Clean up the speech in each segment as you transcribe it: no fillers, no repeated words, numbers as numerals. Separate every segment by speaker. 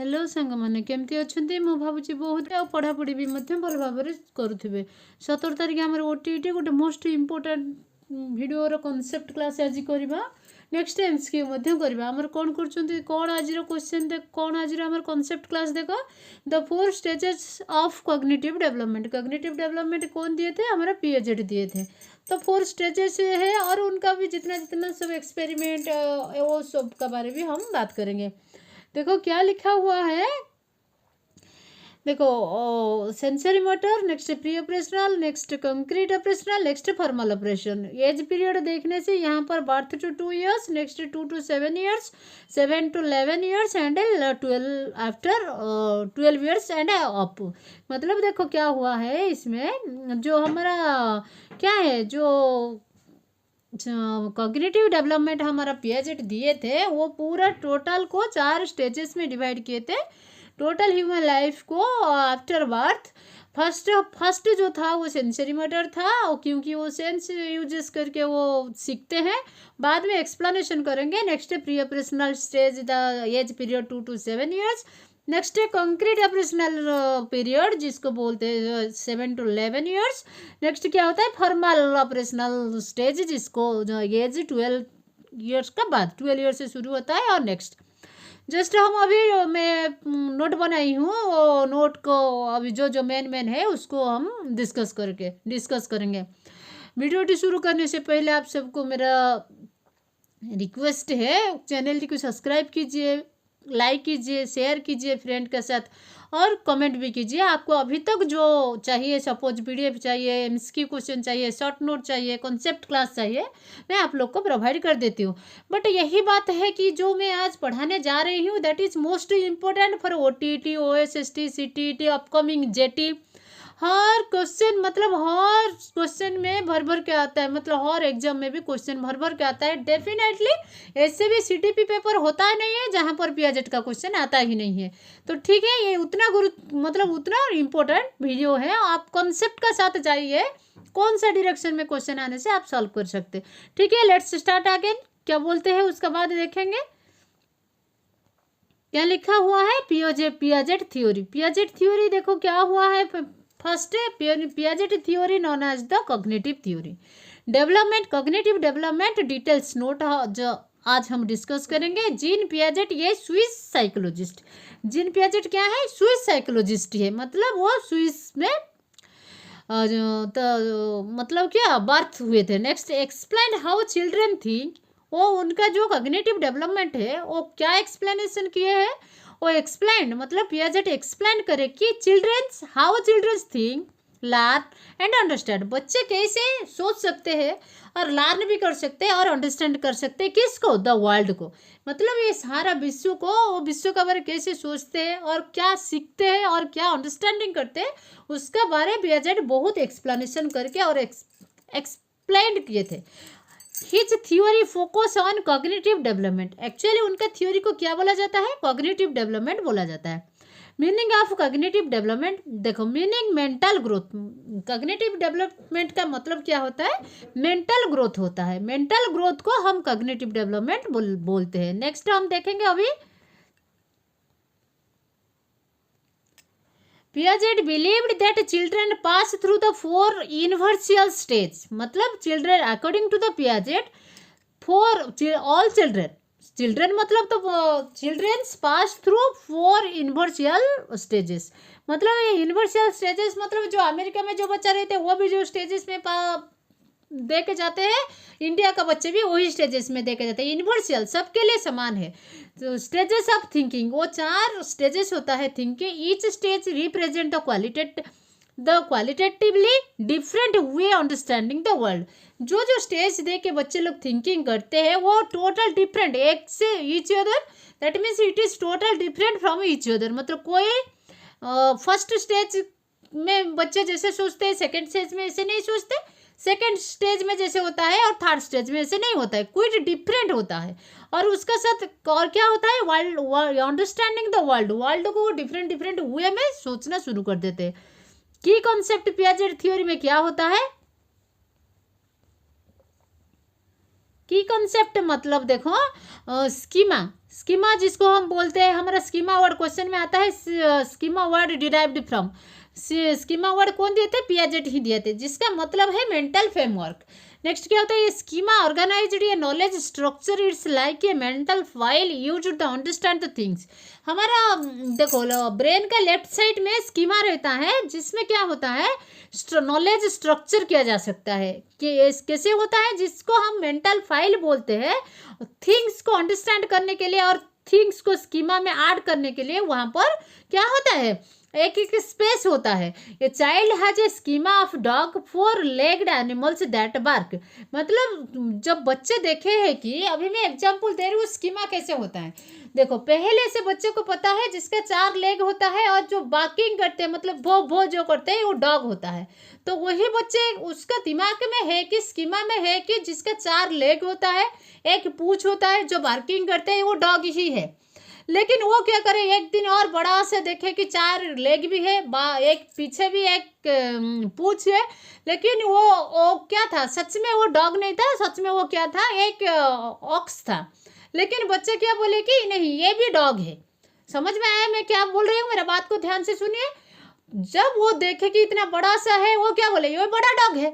Speaker 1: Hello सांगमाने केमती अच्छे मु भावुँ बहुत आ पढ़ापढ़ी भी भल भाव करुवे 17 तारिख आम ओटीटी गोटे most important video concept class आज करवा नेक्स्ट एमसीक्यू करवा आमर कौन कर कौन आज क्वेश्चन देख कौन आज कनसेप्ट क्लास देख the 4 stages of cognitive development कौन दिए थे हमारा पीएचडी दिए थे। तो 4 स्टेजेस है और उनका भी जितना जितना सब एक्सपेरिमेंट वो सब का बारे भी हम बात करेंगे। देखो क्या लिखा हुआ है, देखो sensory motor, next preoperational, next concrete operational, next formal operation. Age period देखने से यहाँ पर birth to 2 years, next 2 to 7 years, 7 to 11 years and 12 after 12 years and up. मतलब देखो क्या हुआ है इसमें, जो हमारा क्या है जो कॉग्निटिव डेवलपमेंट हमारा पीएचडी दिए थे वो पूरा टोटल को 4 स्टेजेस में डिवाइड किए थे। टोटल ह्यूमन लाइफ को आफ्टर बर्थ फर्स्ट जो था वो सेंसरी मोटर था, क्योंकि वो सेंस यूजेस करके वो सीखते हैं। बाद में एक्सप्लेनेशन करेंगे। Next preoperational stage the age period 2 to 7 years. Next है कंक्रीट ऑपरेशनल पीरियड जिसको बोलते हैं 7 to 11 इयर्स। नेक्स्ट क्या होता है फॉर्मल ऑपरेशनल स्टेज जिसको एज 12 इयर्स का बाद 12 इयर्स से शुरू होता है। और नेक्स्ट जस्ट हम अभी मैं नोट बनाई हूँ, वो नोट को अभी जो मेन है उसको हम डिस्कस करेंगे। वीडियो शुरू करने से पहले आप सबको मेरा रिक्वेस्ट है, चैनल को सब्सक्राइब कीजिए, लाइक कीजिए, शेयर कीजिए फ्रेंड के साथ और कमेंट भी कीजिए। आपको अभी तक जो चाहिए, सपोज पीडीएफ चाहिए, एमसीक्यू क्वेश्चन चाहिए, शॉर्ट नोट चाहिए, कॉन्सेप्ट क्लास चाहिए, मैं आप लोग को प्रोवाइड कर देती हूँ। बट यही बात है कि जो मैं आज पढ़ाने जा रही हूँ that is most important for OTT, OSST, CTET, upcoming JT. हर क्वेश्चन मतलब हर क्वेश्चन में भर के आता है, मतलब हर एग्जाम में भी क्वेश्चन भर के आता है। डेफिनेटली ऐसे भी सीटीपी पेपर होता ही नहीं है जहाँ पर पीएचडी का क्वेश्चन आता ही नहीं है। तो ठीक है, ये उतना मतलब उतना इम्पोर्टेंट वीडियो है। आप कॉन्सेप्ट का साथ जाइए, कौन सा डायरेक्शन में क्वेश्चन आने से आप सॉल्व कर सकते। ठीक है, लेट्स स्टार्ट अगेन। क्या बोलते हैं उसका बाद देखेंगे क्या लिखा हुआ है। पियाजेट थ्योरी देखो क्या हुआ है। फर्स्ट है Piaget theory known as the cognitive theory. Cognitive development details note जो आज हम डिस्कस करेंगे। जीन पियाजेट ये स्विस साइकोलॉजिस्ट, जीन पियाजेट क्या है, स्विस साइकोलॉजिस्ट है। मतलब वो स्विस में तो मतलब क्या बर्थ हुए थे। Next explain how children think, वो उनका जो कॉग्निटिव डेवलपमेंट है वो क्या एक्सप्लेनेशन किए हैं। वो एक्सप्लेन मतलब पियाजेट एक्सप्लेन करे कि childrens how childrens think, learn and understand, बच्चे कैसे सोच सकते हैं और लर्न भी कर सकते हैं और अंडरस्टैंड कर सकते हैं। किसको, द वर्ल्ड को। मतलब ये सारा विश्व को, वो विश्व का बारे कैसे सोचते हैं और क्या सीखते हैं और क्या अंडरस्टैंडिंग करते हैं, उसका बारे पियाजेट बहुत एक्सप्लेनेशन करके और एक्सप्लेन किए थे। His theory focus on cognitive development. Actually उनका थ्योरी को क्या बोला जाता है, कॉग्निटिव डेवलपमेंट बोला जाता है। मीनिंग ऑफ कॉग्निटिव डेवलपमेंट देखो, meaning mental growth. Cognitive development का मतलब क्या होता है, मेंटल ग्रोथ होता है। मेंटल ग्रोथ को हम कॉग्निटिव डेवलपमेंट बोलते हैं। नेक्स्ट हम देखेंगे अभी Piaget believed that children pass through the 4 universal stage. मतलब children according to the Piaget for all children मतलब तो childrens pass through 4 universal stages. मतलब ये यूनिवर्सल स्टेजेस मतलब जो अमेरिका में जो बच्चा रहते हैं वो भी जो स्टेजेस में दे के जाते हैं, इंडिया का बच्चे भी वही स्टेजेस में दे के जाते हैं। यूनिवर्सल सबके लिए समान है। तो स्टेजेस ऑफ थिंकिंग, वो 4 स्टेजेस होता है thinking. Each stage represent the qualitatively different way understanding the world. जो स्टेज दे के बच्चे लोग थिंकिंग करते हैं वो टोटल डिफरेंट एक से each other, that means it is total different from each other. मतलब कोई फर्स्ट स्टेज में बच्चे जैसे सोचते हैं सेकेंड स्टेज में ऐसे नहीं सोचते, सेकेंड स्टेज में जैसे होता है और थर्ड स्टेज में ऐसे नहीं होता है, कुछ डिफरेंट होता है। और उसका साथ और क्या होता है, वर्ल्ड अंडरस्टैंडिंग द वर्ल्ड को वो डिफरेंट वे में सोचना शुरू कर देते हैं। की कॉन्सेप्ट पियाजेट थ्योरी में क्या होता है, की कंसेप्ट मतलब देखो, स्कीमा, स्कीमा जिसको हम बोलते हैं, हमारा स्कीमा वर्ड क्वेश्चन में आता है, schema word derived from, schema word कौन दिए थे, पियाजेट ही दिए थे, जिसका मतलब है मेंटल फ्रेमवर्क। नेक्स्ट क्या होता है, ये स्कीमा ऑर्गेनाइज्ड ये knowledge structure, it's like a mental file use to understand the things. हमारा देखो ब्रेन का लेफ्ट साइड में स्कीमा रहता है, जिसमें क्या होता है, नॉलेज स्ट्रक्चर किया जा सकता है कि कैसे होता है, जिसको हम मेंटल फाइल बोलते हैं, थिंग्स को अंडरस्टैंड करने के लिए और थिंग्स को स्कीमा में ऐड करने के लिए वहाँ पर क्या होता है, एक एक स्पेस होता है। A child has a schema of dog four legged animals that bark. मतलब जब बच्चे देखे हैं कि, अभी मैं एग्जांपल दे रही हूँ स्कीमा कैसे होता है। देखो पहले से बच्चे को पता है जिसका 4 लेग होता है और जो बार्किंग करते हैं मतलब भो भो जो करते हैं वो डॉग होता है। तो वही बच्चे उसका दिमाग में है कि स्कीमा में है कि जिसका 4 लेग होता है, एक पूंछ होता है, जो बार्किंग करते हैं वो डॉग ही है। लेकिन वो क्या करे, एक दिन और बड़ा से देखे कि 4 लेग भी है, एक पीछे भी एक पूंछ है, लेकिन वो क्या था, सच में वो डॉग नहीं था, सच में वो क्या था, एक ऑक्स था। लेकिन बच्चे क्या बोले कि नहीं ये भी डॉग है। समझ में आया मैं क्या बोल रही हूँ, मेरा बात को ध्यान से सुनिए। जब वो देखे कि इतना बड़ा सा है, वो क्या बोले, ये बड़ा डॉग है,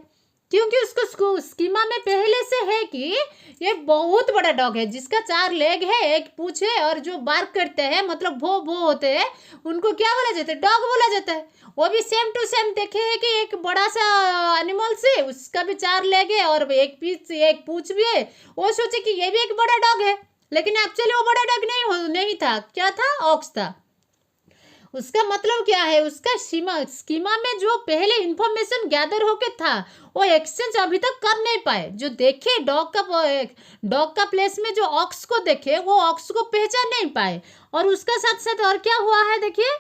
Speaker 1: क्योंकि उसको स्कीमा में पहले से है कि ये बहुत बड़ा डॉग है, जिसका 4 लेग है, एक पूंछ है, और जो बार्क करते हैं मतलब भो भो होते हैं, उनको क्या बोला जाता है, डॉग बोला जाता है। वो भी सेम टू सेम देखे है कि एक बड़ा सा एनिमल से उसका भी 4 लेग है और एक पूंछ भी है। वो सोचे कि ये भी एक बड़ा डॉग है, लेकिन एक्चुअली वो बड़ा डॉग नहीं था, क्या था, ऑक्स था। उसका मतलब क्या है, उसका स्कीमा में जो पहले इंफॉर्मेशन गैदर होके था वो एक्सचेंज अभी तक कर नहीं पाए। जो देखे डॉग का प्लेस में जो ऑक्स को देखे, वो ऑक्स को पहचान नहीं पाए, और उसका साथ साथ और क्या हुआ है देखिए,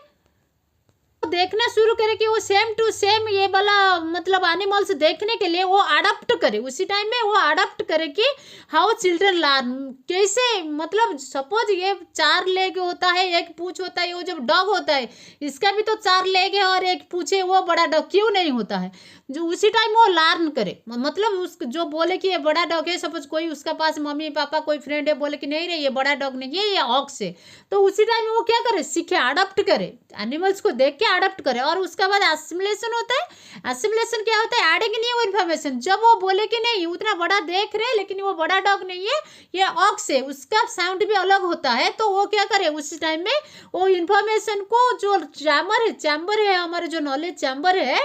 Speaker 1: देखना शुरू करे कि वो सेम टू सेम ये वाला मतलब एनिमल्स देखने के लिए वो अडॉप्ट करे, उसी टाइम में वो अडॉप्ट करे कि हाउ चिल्ड्रन लर्न, कैसे मतलब सपोज ये 4 लेग होता है, एक पूंछ होता है, वो जब डॉग होता है इसका भी तो 4 लेग है और एक पूंछ है, वो बड़ा डॉग क्यों नहीं होता है, जो उसी टाइम वो लर्न करे। मतलब उस जो बोले कि ये बड़ा डॉग है, सपोज कोई उसका पास मम्मी पापा कोई फ्रेंड है, बोले कि नहीं रे ये बड़ा डॉग नहीं है, ये ऑक्स है, तो उसी टाइम वो क्या करे, सीखे, अडॉप्ट करे, एनिमल्स को देख के अडॉप्ट करे। और उसके बाद एसिमिलेशन होता है। एसिमिलेशन क्या होता है, एडिंग न्यू इन्फॉर्मेशन। जब वो बोले कि नहीं उतना बड़ा देख रहे लेकिन वो बड़ा डॉग नहीं है, ये ऑक्स है, उसका साउंड भी अलग होता है, तो वो क्या करे, उसी टाइम में वो इन्फॉर्मेशन को जो चैम्बर है हमारे जो नॉलेज चैम्बर है,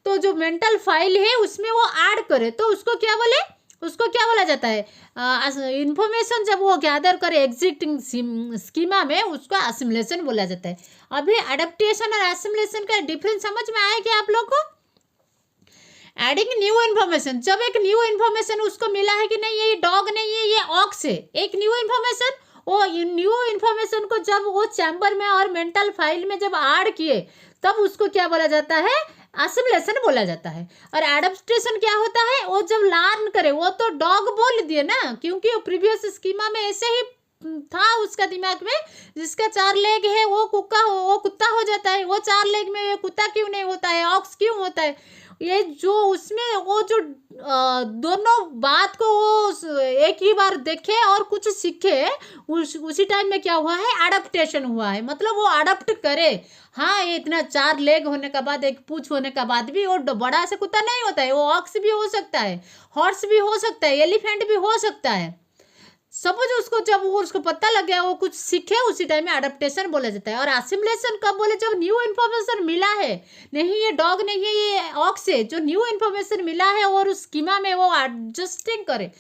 Speaker 1: तो जो मेंटल फाइल है उसमें वो ऐड करे, तो उसको क्या बोले, उसको क्या बोला जाता है, इंफॉर्मेशन जब वो गैदर करे एग्जिस्टिंग स्कीमा में, उसको एसिमिलेशन बोला जाता है। अभी एडेप्टेशन और एसिमिलेशन का डिफरेंस समझ में आया क्या आप लोग को? एडिंग न्यू इन्फॉर्मेशन, जब एक न्यू इन्फॉर्मेशन उसको मिला है कि नहीं ये डॉग नहीं है, ये ऑक्स है, एक न्यू इन्फॉर्मेशन, वो न्यू इन्फॉर्मेशन को जब वो चैम्बर में और मेंटल फाइल में जब ऐड किए, तब उसको क्या बोला जाता है, एसिमिलेशन बोला जाता है। और एडेप्टेशन क्या होता है, वो जब लर्न करे, वो तो डॉग बोल दिए ना, क्योंकि वो प्रीवियस स्कीमा में ऐसे ही था उसका दिमाग में, जिसका 4 लेग है वो कुत्ता हो जाता है, वो 4 लेग में ये कुत्ता क्यों नहीं होता है, ऑक्स क्यों होता है, ये जो उसमें वो जो दोनों बात को वो एक ही बार देखे और कुछ सीखे, उसी टाइम में क्या हुआ है, अडप्टेशन हुआ है, मतलब वो अडप्ट करे। हाँ ये इतना 4 लेग होने के बाद, एक पूंछ होने के बाद भी वो बड़ा सा कुत्ता नहीं होता है, वो ऑक्स भी हो सकता है, हॉर्स भी हो सकता है, एलिफेंट भी हो सकता है। सपोज उसको जब वो उसको पता लग गया, वो कुछ सीखे, उसी टाइम में अडेप्टेशन बोला जाता है। और एसिमिलेशन कब बोले, जब न्यू इन्फॉर्मेशन मिला है, नहीं ये डॉग नहीं है ये ऑक्स है, जो न्यू इन्फॉर्मेशन मिला है और उस स्कीमा में वो एडजस्टिंग करे,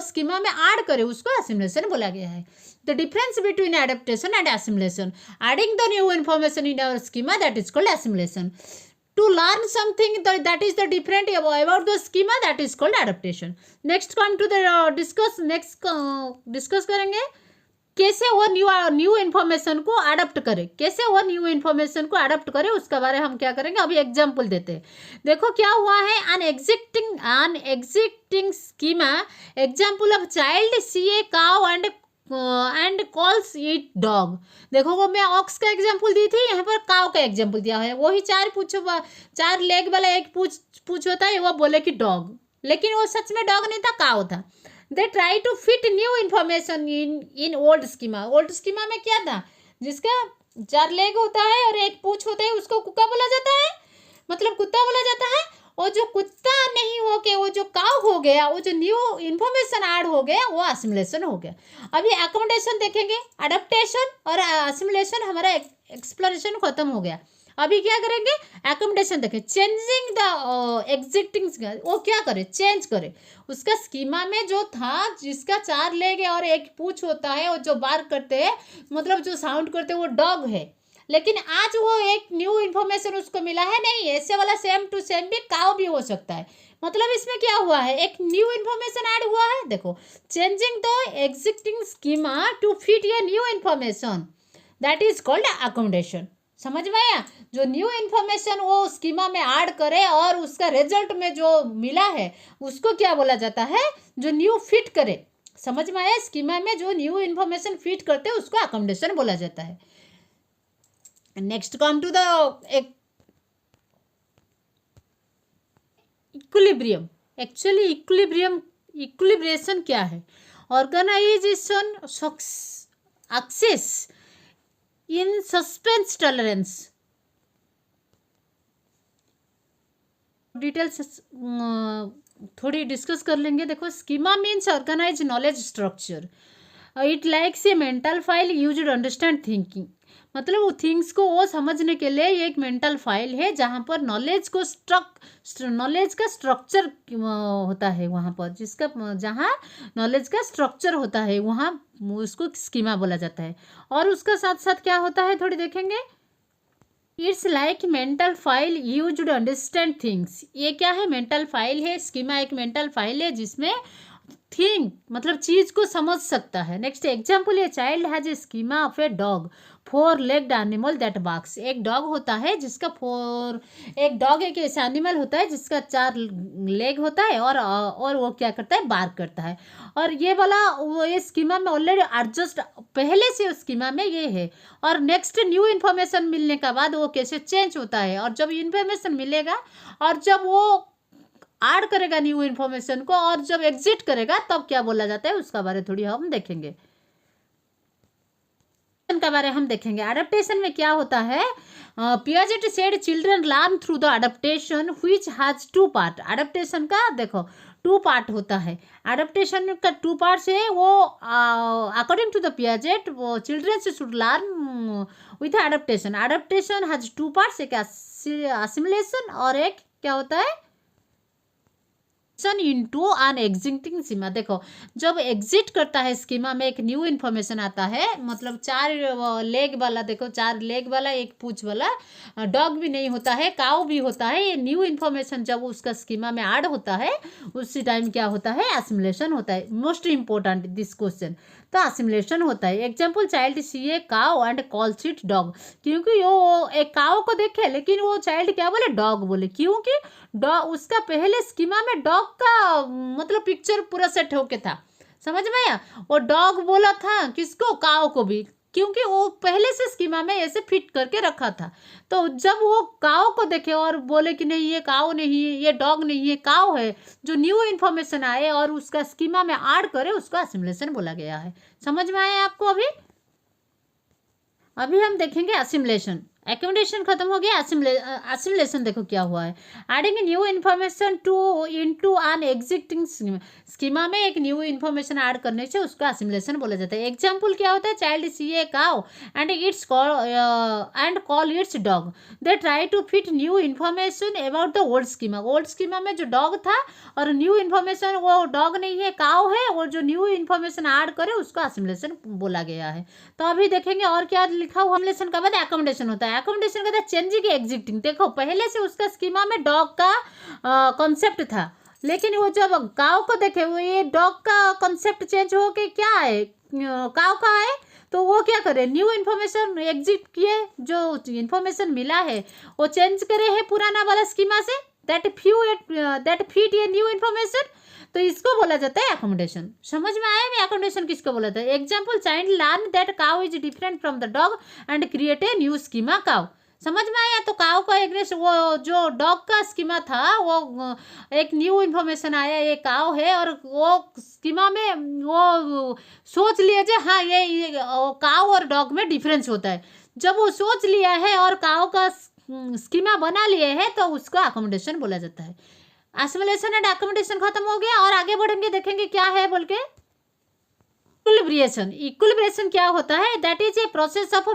Speaker 1: स्कीमा में ऐड करे, उसको एसिमिलेशन बोला गया है। The difference between adaptation and assimilation, adding the new information in our schema, that is called assimilation. To learn something that is the different about the schema, that is called adaptation. Next come to the discuss करेंगे कैसे वो new information को adopt करे, कैसे वो new information को adopt करे, उसके बारे में हम क्या करेंगे, अभी एग्जांपल देते हैं। देखो क्या हुआ है, an existing schema, example of child see a cow and calls it dog। देखो वो मैं ऑक्स का एग्जांपल दी थी, यहाँ पर काव का एग्जांपल दिया है, वही 4 लेग वाला एक पूछ होता है, वो बोले कि डॉग, लेकिन वो सच में डॉग नहीं था, काव था। They try to fit new information in old schema. Old schema में क्या था, जिसका 4 लेग होता है और 1 पूंछ होता है, उसको कुत्ता बोला जाता है, मतलब कुत्ता बोला जाता है। और जो कुत्ता नहीं हो के वो जो काउ हो गया, वो जो न्यू इन्फॉर्मेशन ऐड हो गया, वो असिमुलेशन हो गया। अभी अकोमोडेशन देखेंगे, अडेप्टेशन और असिमुलेशन, हमारा एक्सप्लेनेशन खत्म हो गया। अभी क्या करेंगे, एकोमोडेशन देखें। चेंजिंग द एग्जिस्टिंग, वो क्या करे, चेंज करे। उसका स्कीमा में जो था, जिसका 4 लेग है और 1 पूंछ होता है, और जो बार करते हैं, मतलब जो साउंड करते हैं, वो डॉग है। लेकिन आज वो एक न्यू इन्फॉर्मेशन उसको मिला है, नहीं ऐसे वाला सेम टू सेम भी काउ भी हो सकता है। मतलब इसमें क्या हुआ है, एक न्यू इन्फॉर्मेशन ऐड हुआ है। देखो, changing the existing schema to fit a new information, that is called accommodation. समझ में आया, जो न्यू इन्फॉर्मेशन वो स्कीमा में ऐड करे और उसका रिजल्ट में जो मिला है, उसको क्या बोला जाता है, जो न्यू फिट करे। समझ में आया, स्कीमा में जो न्यू इन्फॉर्मेशन फिट करते हैं उसको अकोमोडेशन बोला जाता है। Next come to the equilibrium. Actually equilibration क्या है, organization success in suspense tolerance. Details थोड़ी डिस्कस कर लेंगे। देखो, schema means organize knowledge structure, it likes a mental file used to understand thinking. मतलब वो थिंग्स को वो समझने के लिए ये एक मेंटल फाइल है, जहाँ पर नॉलेज का स्ट्रक्चर होता है, वहाँ पर जिसका जहाँ नॉलेज का स्ट्रक्चर होता है, वहाँ उसको स्कीमा बोला जाता है। और उसका साथ साथ क्या होता है, थोड़ी देखेंगे। It's like mental file use to understand things. ये क्या है, मेंटल फाइल है। स्कीमा एक मेंटल फाइल है जिसमें थिंग मतलब चीज को समझ सकता है। Next example, a child has a schema of a dog 4 legged animal that barks. एक डॉग होता है जिसका एक डॉग एक ऐसा एनिमल होता है जिसका 4 लेग होता है और वो क्या करता है, बार्क करता है। और ये वाला वो ये स्कीमा में ऑलरेडी एडजस्ट पहले से स्कीमा में ये है। और नेक्स्ट न्यू इन्फॉर्मेशन मिलने के बाद वो कैसे चेंज होता है, और जब इन्फॉर्मेशन मिलेगा और जब वो ऐड करेगा न्यू इन्फॉर्मेशन को और जब एग्जिट करेगा तब क्या बोला जाता है, उसका बारे थोड़ी हम देखेंगे। का बारे हम देखेंगे। एडेप्टेशन में क्या होता है, Piaget said children learn through the adaptation which has 2 part. Adaptation का देखो 2 पार्ट होता है। एडेप्टेशन का 2 पार्ट्स है। वो अकॉर्डिंग टू द पियाजेट वो children should learn with adaptation. Adaptation has 2 parts, एक असिमुलेशन और एक क्या होता है, इनटू एन एग्जिस्टिंग स्कीमा। देखो, जब एग्जिट करता है स्कीमा में एक न्यू इन्फॉर्मेशन आता है, मतलब 4 लेग वाला, देखो 4 लेग वाला 1 पूंछ वाला डॉग भी नहीं होता है, काउ भी होता है। ये न्यू इन्फॉर्मेशन जब उसका स्कीमा में ऐड होता है उसी टाइम क्या होता है, असिमुलेशन होता है। मोस्ट इंपॉर्टेंट दिस क्वेश्चन, तो असिमुलेशन होता है। Example, child see a cow and calls it dog. क्योंकि वो एक काउ को देखे लेकिन वो चाइल्ड क्या बोले, डॉग बोले, क्योंकि डॉग उसका पहले स्कीमा में डॉग का मतलब पिक्चर पूरा सेट होके था। समझ में आया, वो डॉग बोला था किसको, काउ को भी, क्योंकि वो पहले से स्कीमा में ऐसे फिट करके रखा था। तो जब वो काउ को देखे और बोले कि नहीं ये काउ नहीं है, ये डॉग नहीं है, काउ है, जो न्यू इन्फॉर्मेशन आए और उसका स्कीमा में ऐड करे, उसको असिमुलेशन बोला गया है। समझ में आया आपको। अभी हम देखेंगे असिमुलेशन। एकोमोडेशन खत्म हो गया, असिमुलेशन देखो क्या हुआ है। Adding new information into an existing schema में एक न्यू इन्फॉर्मेशन ऐड करने से उसका असिमुलेशन बोला जाता है। एग्जाम्पल क्या होता है, child see a cow and it's call it's dog. They try to fit new information about the old schema. Old schema में जो डॉग था और न्यू इन्फॉर्मेशन वो डॉग नहीं है, काउ है, और जो न्यू इन्फॉर्मेशन ऐड करे उसको असिमुलेशन बोला गया है। तो अभी देखेंगे और क्या लिखा हुआ। असिमुलेशन का बाद एकोमोडेशन होता है। एकोमोडेशन का चेंजिंग एग्जिस्टिंग। देखो, पहले से उसका स्कीमा में डॉग का कॉन्सेप्ट था, लेकिन वो जब काउ को देखे वो ये डॉग का कॉन्सेप्ट चेंज हो के क्या है, काउ का है, तो वो क्या करे, न्यू इन्फॉर्मेशन एग्जिट किए, जो इन्फॉर्मेशन मिला है वो चेंज करे है पुराना वाला स्कीमा से, that fit a new information. तो इसको बोला जाता है एकोमोडेशन। समझ में आया मैं एकोमोडेशन किसको बोला था। Example, child learn that cow is different from the dog and create a new schema cow. समझ में आया? तो काउ का एग्रेस वो जो डॉग का स्कीमा था वो एक न्यू इन्फॉर्मेशन आया, ये काउ है और वो स्कीमा में वो सोच लिए जे हाँ ये काउ और डॉग में डिफरेंस होता है। जब वो सोच लिया है और काउ का स्कीमा बना लिए है तो उसको अकोमोडेशन बोला जाता है। एसिमिलेशन एंड अकोमोडेशन खत्म हो गया और आगे बढ़ेंगे, देखेंगे क्या है बोल के। इक्विलिब्रिएशन, इक्विलिब्रिएशन क्या होता है? That is a process of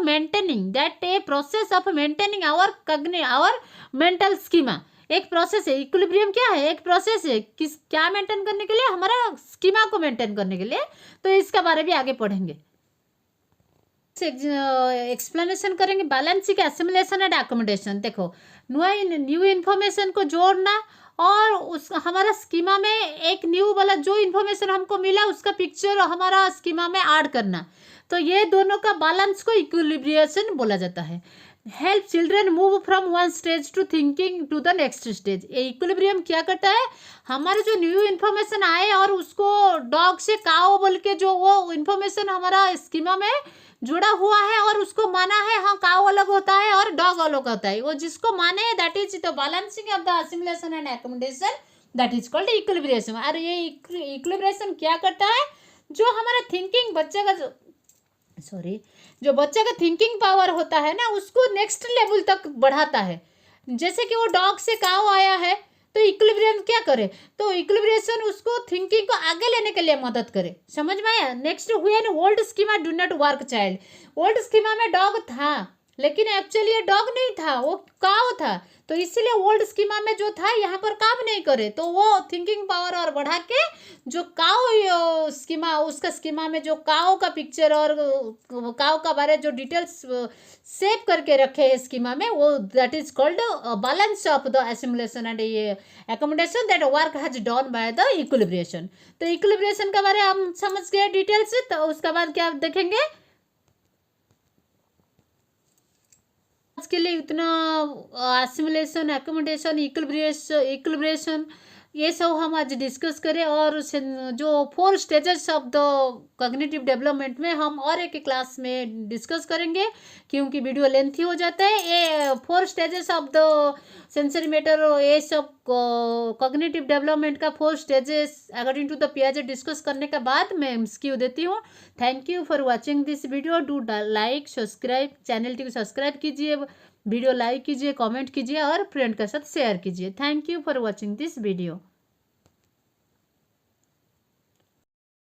Speaker 1: maintaining our mental schema. एक प्रोसेस है, इक्विलिब्रियम क्या है? एक प्रोसेस है, किस क्या मेंटेन करने के लिए? हमारा स्कीमा को मेंटेन करने के लिए। तो इसका बारे भी आगे पढ़ेंगे, एक्सप्लेनेशन करेंगे। Balancing, assimilation and accommodation. देखो, न्यू इन्फॉर्मेशन को जोड़ना और उस हमारा स्कीमा में एक न्यू वाला जो इन्फॉर्मेशन हमको मिला उसका पिक्चर हमारा स्कीमा में ऐड करना, तो ये दोनों का बैलेंस को इक्विलिब्रिएशन बोला जाता है। Help children move from one stage to thinking to the next stage. ये इक्विलिब्रियम क्या करता है? हमारे जो न्यू इन्फॉर्मेशन आए और उसको डॉग से काओ बोल के जो वो इन्फॉर्मेशन हमारा स्कीमा में जुड़ा हुआ है और उसको माना है हाँ काउ अलग होता है और डॉग अलग होता है, वो जिसको माने that is the balancing of the assimilation and accommodation, that is called equilibration. और ये इक्विलिब्रिएशन क्या करता है? जो हमारा थिंकिंग बच्चे का जो बच्चे का थिंकिंग पावर होता है ना उसको नेक्स्ट लेवल तक बढ़ाता है। जैसे कि वो डॉग से काउ आया है तो इक्विलिब्रियम क्या करे? तो इक्विलिब्रिएशन उसको थिंकिंग को आगे लेने के लिए मदद करे। समझ में आया? Next when old schema do not work child. Old schema में डॉग था लेकिन एक्चुअली ये डॉग नहीं था, वो काव था, तो इसीलिए ओल्ड स्कीमा में जो था यहाँ पर काम नहीं करे, तो वो थिंकिंग पावर और बढ़ा के जो काव स्कीमा उसका स्कीमा में जो काव का पिक्चर और काव का बारे जो डिटेल्स सेव करके रखे हैं स्कीमा में, वो that is called balance of the assimilation and ये accommodation that work has done by the equilibration. तो इक्विलिब्रिएशन का बारे हम समझ गए डिटेल्स, तो उसके बाद क्या देखेंगे आज के लिए इतना। एसिमिलेशन, अकोमोडेशन, इक्विलिब्रिएशन ये सब हम आज डिस्कस करें और जो 4 stages of the cognitive development में हम और एक क्लास में डिस्कस करेंगे क्योंकि वीडियो लेंथी हो जाता है। ये 4 stages of the sensory matter, ये सब कॉग्निटिव डेवलपमेंट का 4 स्टेजेस अकॉर्डिंग टू द पियाजे डिस्कस करने के बाद मैं एमसीक्यू देती हूँ। Thank you for watching this video. Do like, subscribe, channel को सब्सक्राइब कीजिए, वीडियो लाइक कीजिए, कमेंट कीजिए और फ्रेंड के साथ शेयर कीजिए। Thank you for watching this video.